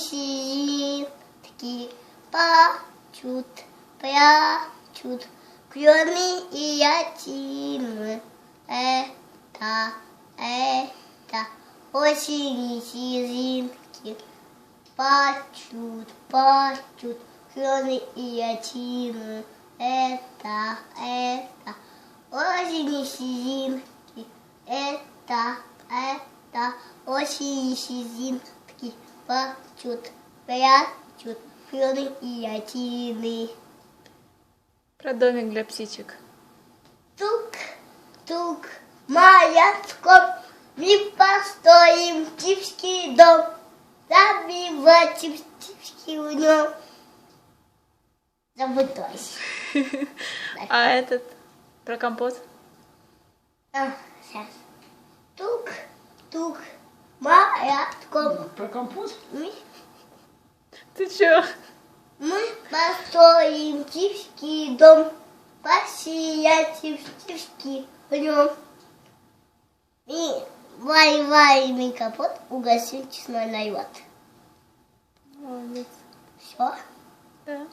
снежинки плачут, прячут кроме и ятины. Это осень снежинки плачут, кроме и ятины. Это осень снежинки. Это осень снежинки плачут, кроме и ятины. Про домик для птичек. Тук, молотком мы построим птичий дом, забивать птички в нем. Забудось. А этот про компот? Сейчас. Тук, молотком. Про компот? Ты чё? Мы построим птичий дом, посеять птички в нем. И варварный компот угостим честной народ. Молодец. Все. Да.